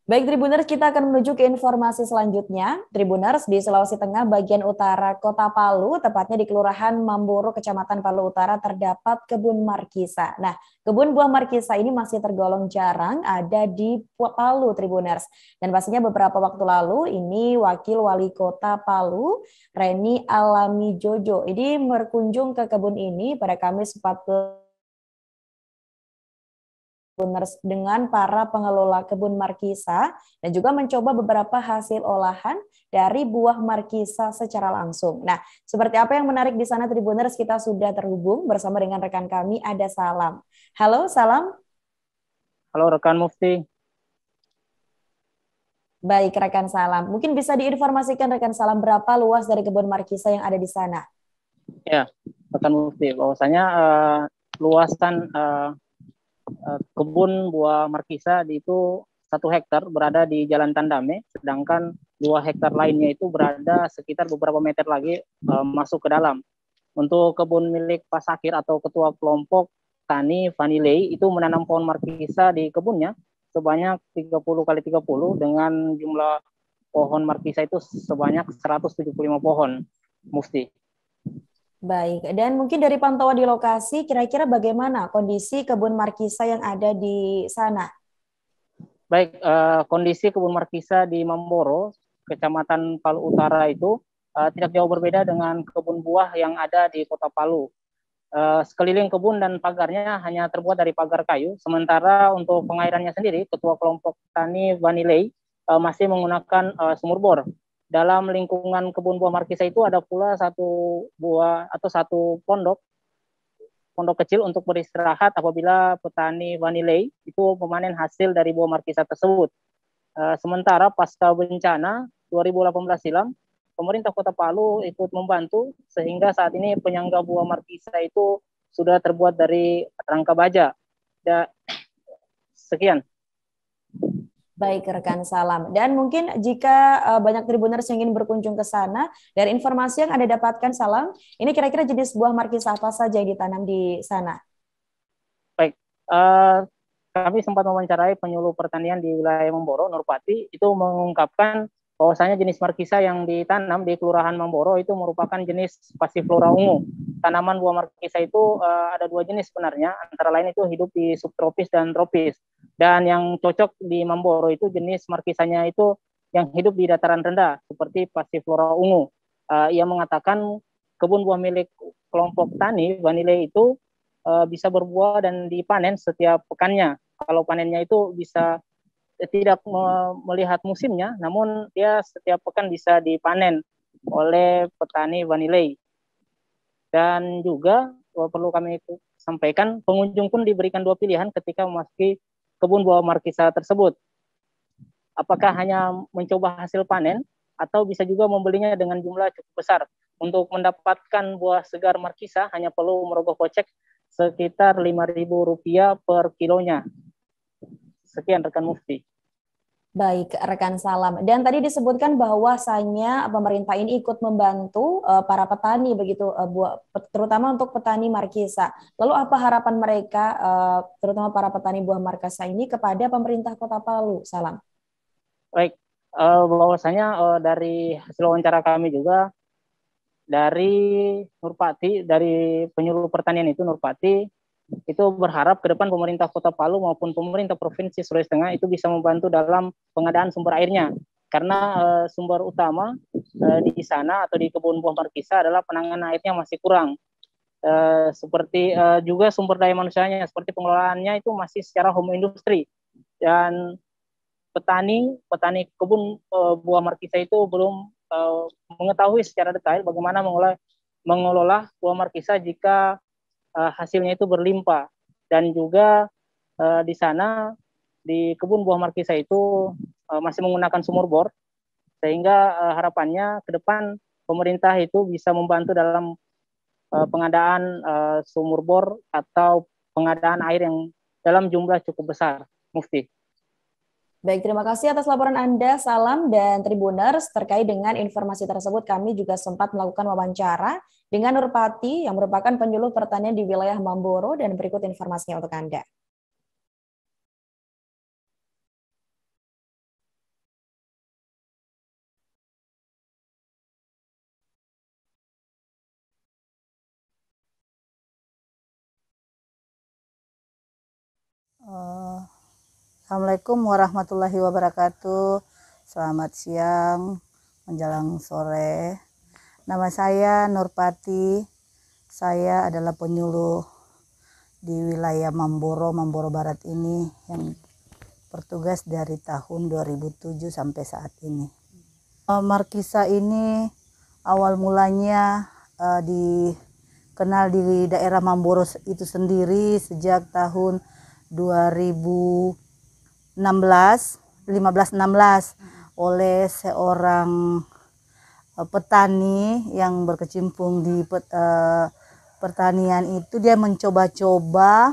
Baik Tribuners, kita akan menuju ke informasi selanjutnya. Tribuners, di Sulawesi Tengah bagian utara Kota Palu, tepatnya di Kelurahan Mamboro, Kecamatan Palu Utara, terdapat kebun markisa. Nah, kebun buah markisa ini masih tergolong jarang ada di Palu, Tribuners. Dan pastinya beberapa waktu lalu, ini Wakil Wali Kota Palu, Reni Alami Jojo, ini berkunjung ke kebun ini pada Kamis 14 dengan para pengelola kebun markisa dan juga mencoba beberapa hasil olahan dari buah markisa secara langsung. Nah, seperti apa yang menarik di sana Tribuners, kita sudah terhubung bersama dengan rekan kami ada Salam. Halo Salam. Halo rekan Mufti. Baik rekan Salam. Mungkin bisa diinformasikan rekan Salam berapa luas dari kebun markisa yang ada di sana? Ya, rekan Mufti. Bahwasanya luasan kebun buah markisa itu 1 hektar berada di Jalan Tandame, sedangkan 2 hektar lainnya itu berada sekitar beberapa meter lagi masuk ke dalam. Untuk kebun milik Pak Sakir atau ketua kelompok tani Vanilei itu menanam pohon markisa di kebunnya sebanyak 30 kali 30 dengan jumlah pohon markisa itu sebanyak 175 pohon, Mufti. Baik, dan mungkin dari pantauan di lokasi, kira-kira bagaimana kondisi kebun markisa yang ada di sana? Baik, kondisi kebun markisa di Mamboro, Kecamatan Palu Utara itu tidak jauh berbeda dengan kebun buah yang ada di Kota Palu. Sekeliling kebun dan pagarnya hanya terbuat dari pagar kayu, sementara untuk pengairannya sendiri, Ketua Kelompok Tani Vanilei masih menggunakan sumur bor. Dalam lingkungan kebun buah markisa itu ada pula satu buah atau satu pondok kecil untuk beristirahat apabila petani vanilei itu memanen hasil dari buah markisa tersebut. Sementara pasca bencana 2018 silam, pemerintah Kota Palu ikut membantu sehingga saat ini penyangga buah markisa itu sudah terbuat dari rangka baja. Dan sekian. Baik, rekan Salam. Dan mungkin jika banyak Tribuners yang ingin berkunjung ke sana, dari informasi yang Anda dapatkan, Salam, ini kira-kira jenis buah markisa apa saja yang ditanam di sana? Baik, kami sempat mewawancarai penyuluh pertanian di wilayah Mamboro, Nurpati, itu mengungkapkan bahwasanya jenis markisa yang ditanam di Kelurahan Mamboro itu merupakan jenis Passiflora ungu. Tanaman buah markisa itu ada 2 jenis sebenarnya, antara lain itu hidup di subtropis dan tropis. Dan yang cocok di Mamboro itu jenis markisanya itu yang hidup di dataran rendah, seperti Passiflora ungu. Ia mengatakan kebun buah milik kelompok tani Vanile itu bisa berbuah dan dipanen setiap pekannya. Kalau panennya itu bisa tidak melihat musimnya, namun dia setiap pekan bisa dipanen oleh petani vanilei. Dan juga perlu kami sampaikan, pengunjung pun diberikan 2 pilihan ketika memasuki kebun buah markisa tersebut. Apakah hanya mencoba hasil panen atau bisa juga membelinya dengan jumlah cukup besar. Untuk mendapatkan buah segar markisa hanya perlu merogoh kocek sekitar Rp5.000 per kilonya. Sekian rekan Mufti. Baik, rekan Salam. Dan tadi disebutkan bahwasanya pemerintah ini ikut membantu para petani begitu, terutama untuk petani markisa. Lalu apa harapan mereka, terutama para petani buah markisa ini kepada pemerintah Kota Palu? Salam. Baik, bahwasanya dari hasil wawancara kami juga dari Nurpati, dari penyuluh pertanian itu Nurpati, itu berharap ke depan pemerintah Kota Palu maupun pemerintah Provinsi Sulawesi Tengah itu bisa membantu dalam pengadaan sumber airnya. Karena sumber utama di sana atau di kebun buah markisa adalah penanganan airnya masih kurang. Seperti juga sumber daya manusianya, seperti pengelolaannya itu masih secara home industry. Dan petani kebun buah markisa itu belum mengetahui secara detail bagaimana mengelola buah markisa jika hasilnya itu berlimpah. Dan juga di sana di kebun buah markisa itu masih menggunakan sumur bor, sehingga harapannya ke depan pemerintah itu bisa membantu dalam pengadaan sumur bor atau pengadaan air yang dalam jumlah cukup besar, Mufti. Baik, terima kasih atas laporan Anda, Salam dan Tribuners. Terkait dengan informasi tersebut, kami juga sempat melakukan wawancara dengan Nurpati yang merupakan penyuluh pertanian di wilayah Mamboro, dan berikut informasinya untuk Anda. Assalamualaikum warahmatullahi wabarakatuh. Selamat siang menjelang sore. Nama saya Nurpati. Saya adalah penyuluh di wilayah Mamboro Barat ini yang bertugas dari tahun 2007 sampai saat ini. Markisa ini awal mulanya dikenal di daerah Mamboro itu sendiri sejak tahun 1516 oleh seorang petani yang berkecimpung di pertanian itu. Dia mencoba-coba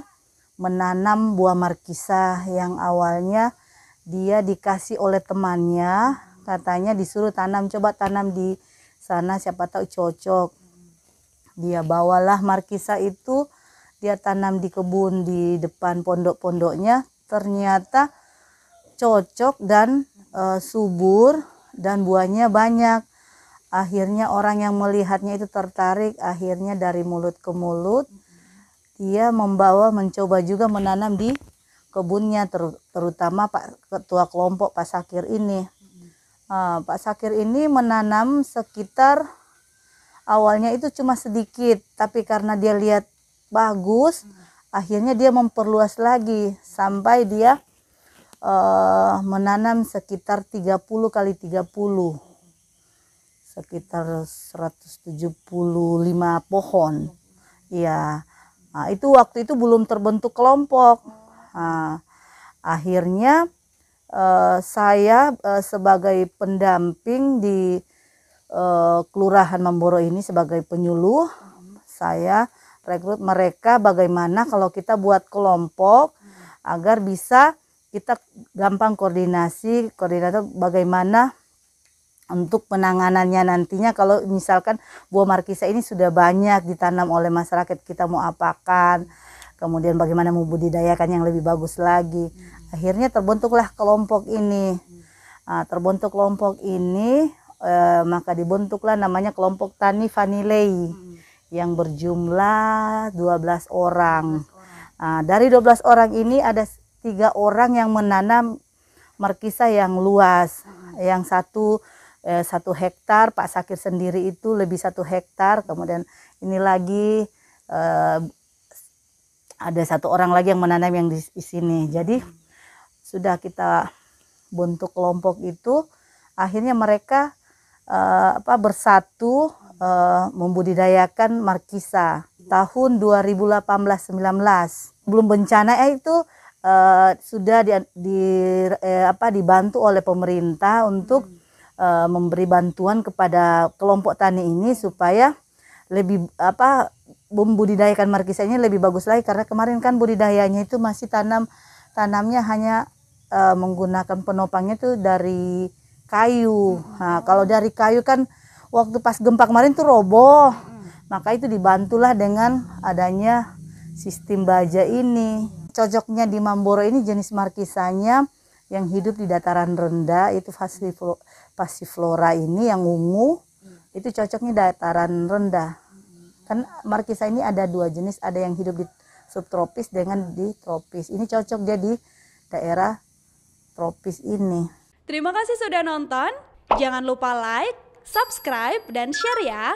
menanam buah markisa yang awalnya dia dikasih oleh temannya, katanya disuruh coba tanam di sana siapa tahu cocok. Dia bawalah markisa itu, dia tanam di kebun di depan pondok-pondoknya, ternyata cocok dan subur dan buahnya banyak. Akhirnya orang yang melihatnya itu tertarik, akhirnya dari mulut ke mulut dia mencoba juga menanam di kebunnya, terutama Pak Ketua Kelompok Pak Sakir ini. Pak Sakir ini menanam sekitar awalnya itu cuma sedikit, tapi karena dia lihat bagus, akhirnya dia memperluas lagi sampai dia menanam sekitar 30 kali 30, sekitar 175 pohon. Ya, itu waktu itu belum terbentuk kelompok. Akhirnya saya sebagai pendamping di Kelurahan Mamboro ini sebagai penyuluh, saya rekrut mereka bagaimana kalau kita buat kelompok agar bisa kita gampang koordinator bagaimana untuk penanganannya nantinya kalau misalkan buah markisa ini sudah banyak ditanam oleh masyarakat, kita mau apakan, kemudian bagaimana membudidayakan yang lebih bagus lagi. Akhirnya terbentuklah kelompok ini. Terbentuk kelompok ini, maka dibentuklah namanya kelompok Tani Vanilei yang berjumlah 12 orang. Dari 12 orang ini ada 3 orang yang menanam markisa yang luas, yang 1 hektar, Pak Sakir sendiri itu lebih 1 hektar, kemudian ini lagi ada 1 orang lagi yang menanam yang di sini. Jadi sudah kita bentuk kelompok itu, akhirnya mereka bersatu membudidayakan markisa tahun 2018-19. Belum bencana itu sudah dibantu oleh pemerintah untuk memberi bantuan kepada kelompok tani ini supaya lebih membudidayakan markisa ini lebih bagus lagi, karena kemarin kan budidayanya itu masih tanamnya hanya menggunakan penopangnya itu dari kayu. Kalau dari kayu kan waktu pas gempa kemarin tuh roboh, maka itu dibantulah dengan adanya sistem baja ini. Cocoknya di Mamboro ini jenis markisanya yang hidup di dataran rendah itu passiflora ini yang ungu, itu cocoknya dataran rendah. Kan markisa ini ada 2 jenis, ada yang hidup di subtropis dengan di tropis. Ini cocok jadi daerah tropis ini. Terima kasih sudah nonton. Jangan lupa like, subscribe, dan share ya.